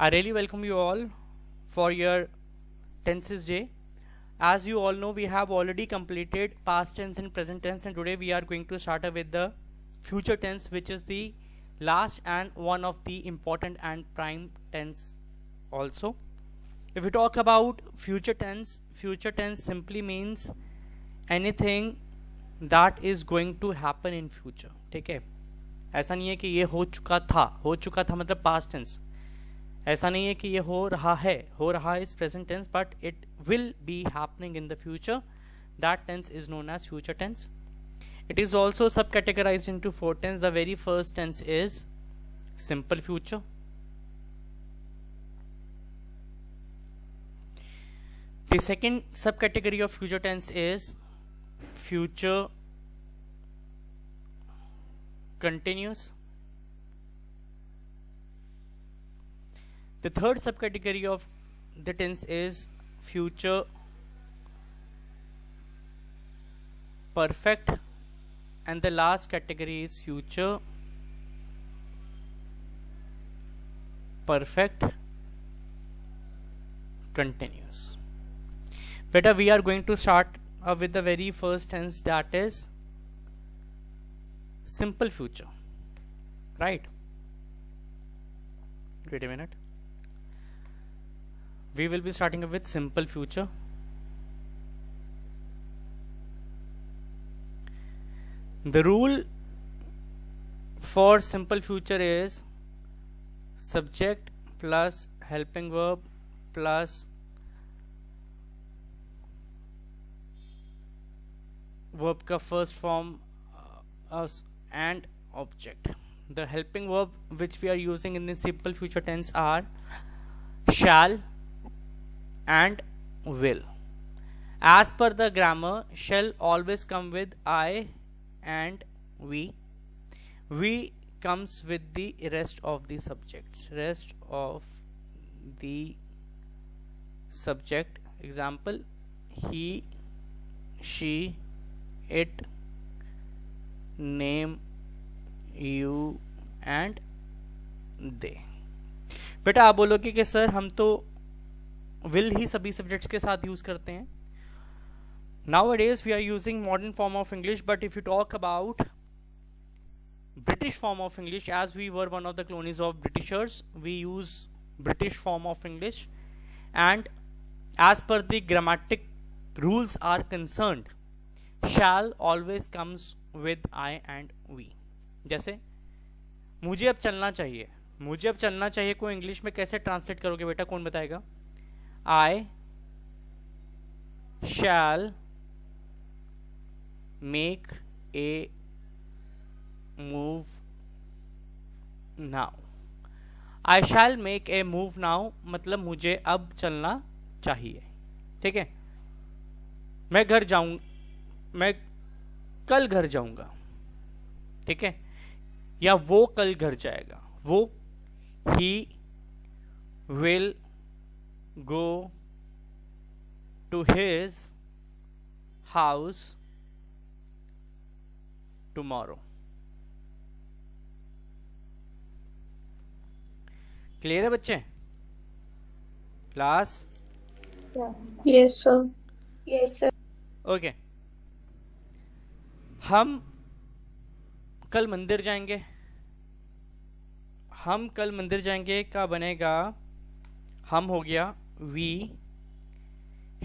I really welcome you all for your tenses day. As you all know, we have already completed past tense and present tense, and today we are going to start with the future tense, which is the last and one of the important and prime tense also. If we talk about future tense simply means anything that is going to happen in future. ठीक है, ऐसा नहीं है कि ये हो चुका था मतलब पास्ट टेंस. ऐसा नहीं है कि ये हो रहा है is present tense, but it will be happening in the future. That tense is known as future tense. It is also subcategorized into four tense. The very first tense is simple future. The second subcategory of future tense is future continuous. The third subcategory of the tense is future perfect, and the last category is future perfect continuous. Beta, we are going to start with the very first tense, that is simple future, right? Wait a minute. We will be starting with simple future. The rule for simple future is subject plus helping verb plus verb का first form and object. The helping verb which we are using in the simple future tense are shall and will. As per the grammar, shall always come with I and we. We comes with the rest of the subjects. Example: he, she, it, name, you and they. बेटा आप बोलोगे कि sir हम तो will ही सभी subjects के साथ use करते हैं. Nowadays we are using modern form of English, but if you talk about British form of English, as we were one of the colonies of Britishers, we use British form of English, and as per the grammatic rules are concerned, shall always comes with I and we. जैसे मुझे अब चलना चाहिए को English में कैसे translate करोगे बेटा, कौन बताएगा? I shall make a move now. I shall make a move now मतलब मुझे अब चलना चाहिए. ठीक है, मैं कल घर जाऊंगा. ठीक है, या वो कल घर जाएगा. वो he will go to his house tomorrow. Clear है बच्चे? क्लास? Yes sir. ओके. हम कल मंदिर जाएंगे का बनेगा हम हो गया we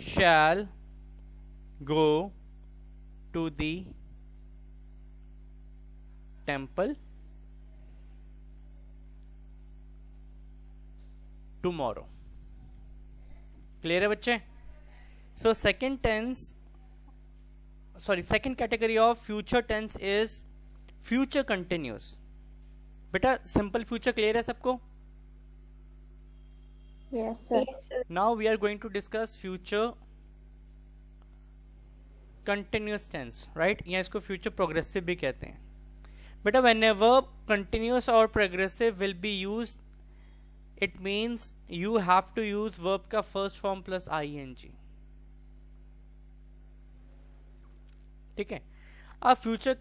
shall go to the temple tomorrow. Clear है बच्चे? So second category of future tense is future continuous. बेटा simple future क्लियर है सबको? Yes sir. Now we are going to discuss future continuous tense, right? या इसको future progressive भी कहते हैं. बेटा whenever continuous or progressive will be used, it means you have to use verb का first form plus ing. ठीक है. अब future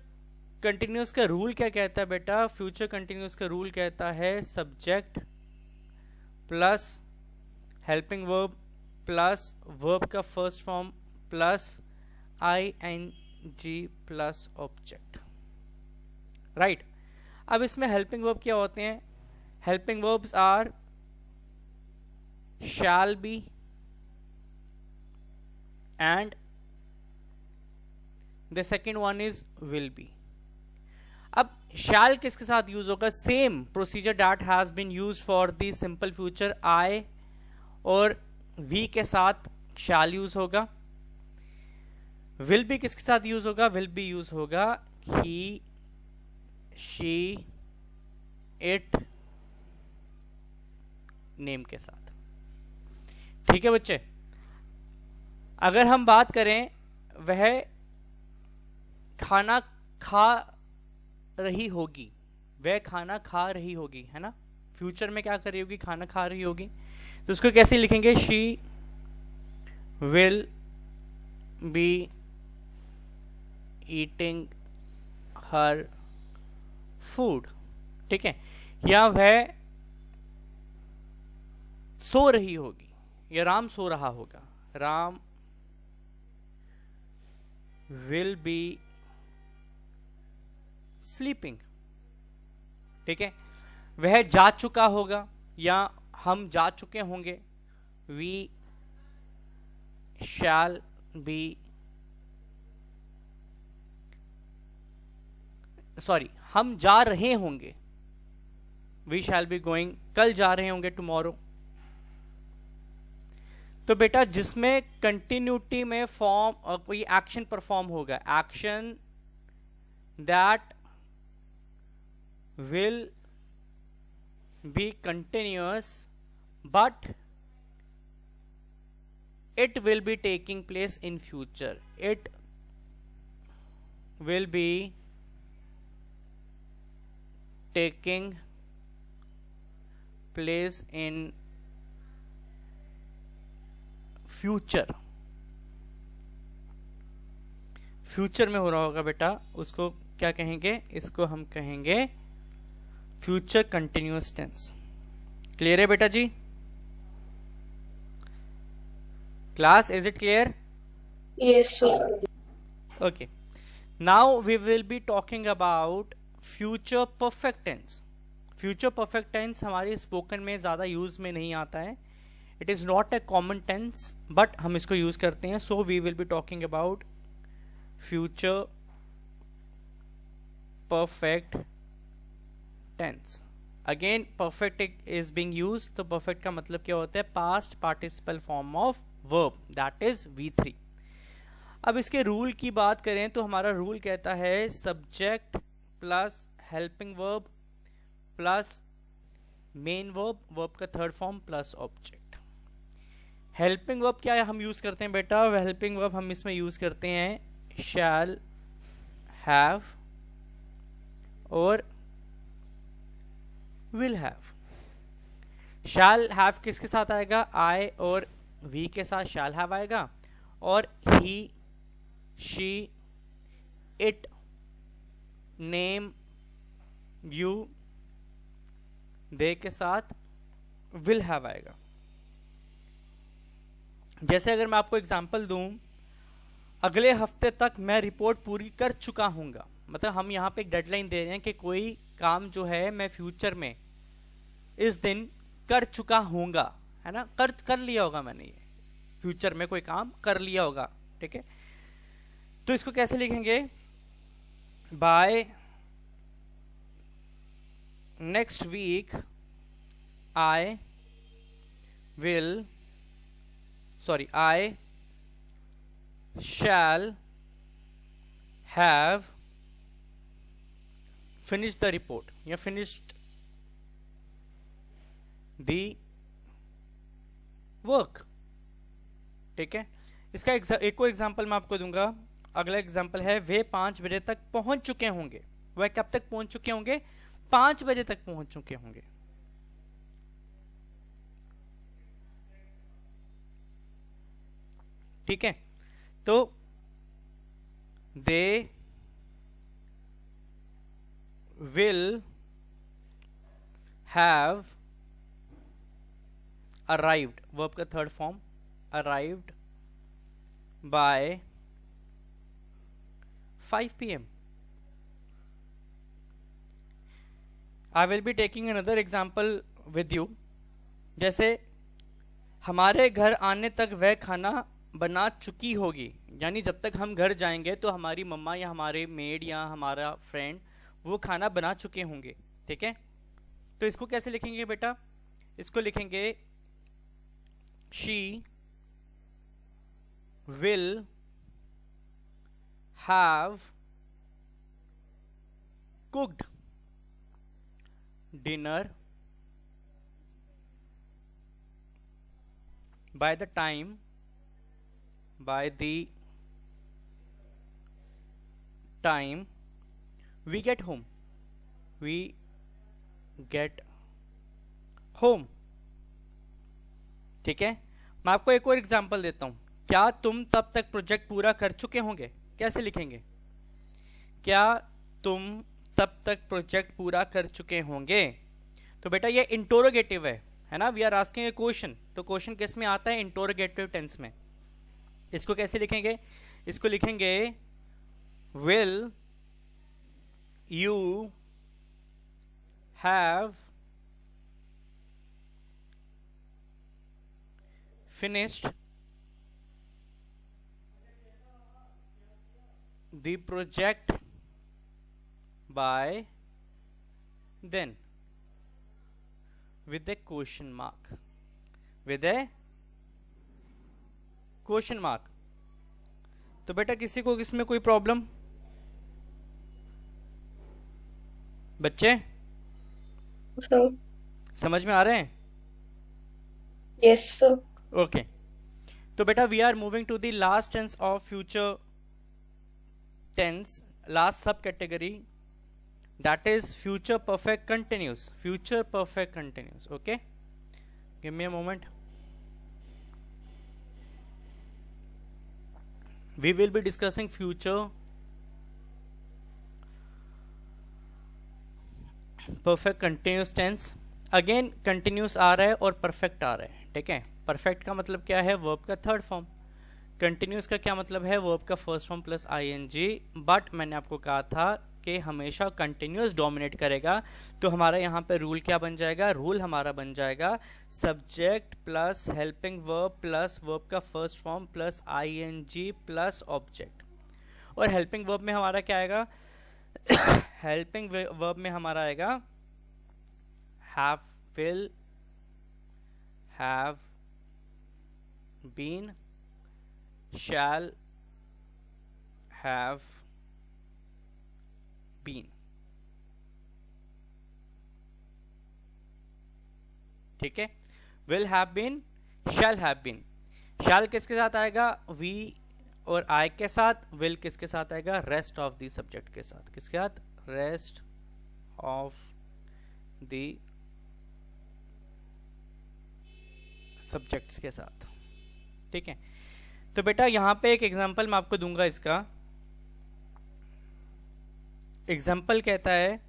continuous का रूल क्या कहता है बेटा? future continuous का रूल कहता है subject plus helping verb plus verb का first form plus ing plus object, right. अब इसमें हेल्पिंग वर्ब क्या होते हैं? Helping verbs are shall be and the second one is will be. अब शैल किसके साथ यूज होगा? Same procedure that has been use for the simple future, I और वी के साथ शैल यूज होगा। विल बी किसके साथ यूज होगा? विल बी यूज होगा ही, शी, इट, नेम के साथ। ठीक है बच्चे, अगर हम बात करें वह खाना खा रही होगी, वह खाना खा रही होगी, है ना। फ्यूचर में क्या कर रही होगी? खाना खा रही होगी। तो उसको कैसे लिखेंगे? She will be eating her food, ठीक है। या वह सो रही होगी, या राम सो रहा होगा, राम विल बी स्लीपिंग, ठीक है। वह जा चुका होगा या हम जा चुके होंगे, वी शैल बी, सॉरी हम जा रहे होंगे, वी शैल बी गोइंग, कल जा रहे होंगे, टुमारो। तो बेटा जिसमें कंटिन्यूटी में फॉर्म कोई एक्शन परफॉर्म होगा, action that will be continuous but it will be taking place in future, it will be taking place in future, future में हो रहा होगा बेटा, उसको क्या कहेंगे? इसको हम कहेंगे फ्यूचर कंटिन्यूअस टेंस। क्लियर है बेटा जी? Class, is it clear? Yes, sir. Okay. Now we will be talking about future perfect tense. Future perfect tense हमारे स्पोकन में ज़्यादा यूज़ में नहीं आता है. It is not a common tense, but हम इसको यूज़ करते हैं. So we will be talking about future perfect tense. Again, perfect is being used. तो perfect का मतलब क्या होता है? Past participle form of verb, that is V3. अब इसके रूल की बात करें तो हमारा रूल कहता है subject plus helping verb plus main verb, verb का third form plus object. Helping verb क्या है हम यूज करते हैं बेटा? हेल्पिंग वर्ब हम इसमें यूज करते हैं शैल, हैव और विल हैव. शैल हैव किसके साथ आएगा? आई और वी के साथ शैल हैव आएगा, और ही, शी, इट, नेम, यू, दे के साथ विल हैव आएगा. जैसे अगर मैं आपको एग्जांपल दूं, अगले हफ्ते तक मैं रिपोर्ट पूरी कर चुका हूँगा, मतलब हम यहाँ पे एक डेडलाइन दे रहे हैं कि कोई काम जो है मैं फ्यूचर में इस दिन कर चुका हूँगा, है ना, कर लिया होगा मैंने, ये फ्यूचर में कोई काम कर लिया होगा. ठीक है, तो इसको कैसे लिखेंगे? By next week I shall have finished the report या फिनिश्ड द वर्क. ठीक है, इसका एक और एग्जांपल मैं आपको दूंगा. अगला एग्जांपल है वे 5 बजे तक पहुंच चुके होंगे. वह कब तक पहुंच चुके होंगे? 5 बजे तक पहुंच चुके होंगे. ठीक है, तो they will have arrived, verb का third form, arrived by 5 PM. I will be taking another example with you. जैसे हमारे घर आने तक वह खाना बना चुकी होगी, यानी जब तक हम घर जाएंगे तो हमारी मम्मा या हमारे मेड या हमारा फ्रेंड वो खाना बना चुके होंगे, ठीक है। तो इसको कैसे लिखेंगे बेटा, इसको लिखेंगे she will have cooked dinner by the time we get home, ठीक है। मैं आपको एक और एग्जांपल देता हूं, क्या तुम तब तक प्रोजेक्ट पूरा कर चुके होंगे, कैसे लिखेंगे, क्या तुम तब तक प्रोजेक्ट पूरा कर चुके होंगे। तो बेटा ये इंटरोगेटिव है ना, we are asking a question, तो क्वेश्चन किस में आता है, इंटरोगेटिव टेंस में। इसको कैसे लिखेंगे, इसको लिखेंगे will you have finished the project by then, with a question mark, with a question mark। तो बेटा किसी को इसमें कोई प्रॉब्लम, बच्चे सर। समझ में आ रहे हैं? Yes sir. ओके, तो बेटा we are moving to the last tense of future tense, last sub category, that is future perfect continuous, future perfect continuous, okay, give me a moment, we will be discussing future perfect continuous tense। again continuous आ रहा है और perfect आ रहा है, ठीक है। perfect का मतलब क्या है, verb का थर्ड फॉर्म, continuous का क्या मतलब है, verb का first form plus ing, but मैंने आपको कहा था कि हमेशा कंटिन्यूस डोमिनेट करेगा, तो हमारा यहाँ पे रूल क्या बन जाएगा, रूल हमारा बन जाएगा subject plus helping verb plus verb का first form plus ing plus object. और हेल्पिंग वर्ब में हमारा क्या आएगा हेल्पिंग वर्ब में हमारा आएगा have, will, have been, shall have been, ठीक है। Will have been, shall have been, shall किसके साथ आएगा, वी और आई के साथ, विल किसके साथ आएगा, रेस्ट ऑफ द सब्जेक्ट के साथ, किसके साथ, रेस्ट ऑफ द सब्जेक्ट्स के साथ, ठीक है। तो बेटा यहां पे एक एग्जांपल मैं आपको दूंगा, इसका एग्जाम्पल कहता है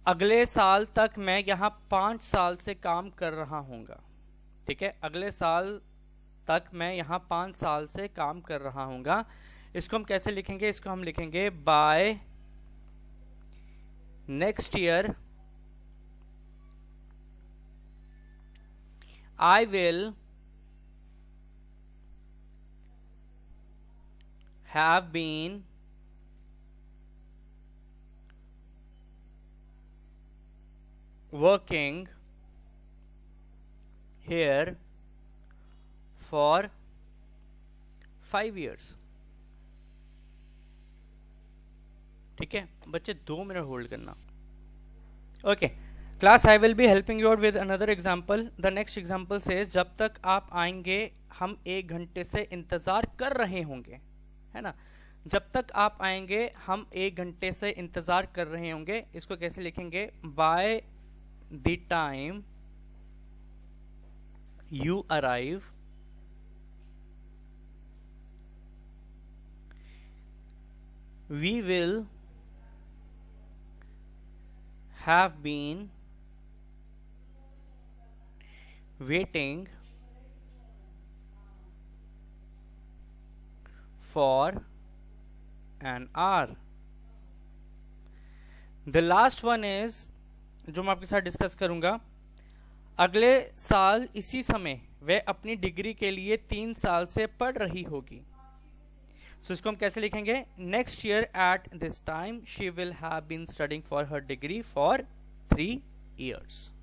अगले साल तक मैं यहाँ 5 साल से काम कर रहा हूँगा, ठीक है। अगले साल तक मैं यहाँ 5 साल से काम कर रहा हूँगा, इसको हम कैसे लिखेंगे, इसको हम लिखेंगे by next year I will have been working here for 5 years, ठीक है बच्चे, 2 मिनट होल्ड करना। Okay class, I will be helping you out with another example. The next example says जब तक आप आएंगे हम 1 घंटे से इंतज़ार कर रहे होंगे, है ना। जब तक आप आएंगे हम 1 घंटे से इंतज़ार कर रहे होंगे, इसको कैसे लिखेंगे, bye the time you arrive we will have been waiting for an hour. The last one is जो मैं आपके साथ डिस्कस करूंगा, अगले साल इसी समय वह अपनी डिग्री के लिए 3 साल से पढ़ रही होगी. सो इसको हम कैसे लिखेंगे? Next year at this time she will have been studying for her degree for 3 years.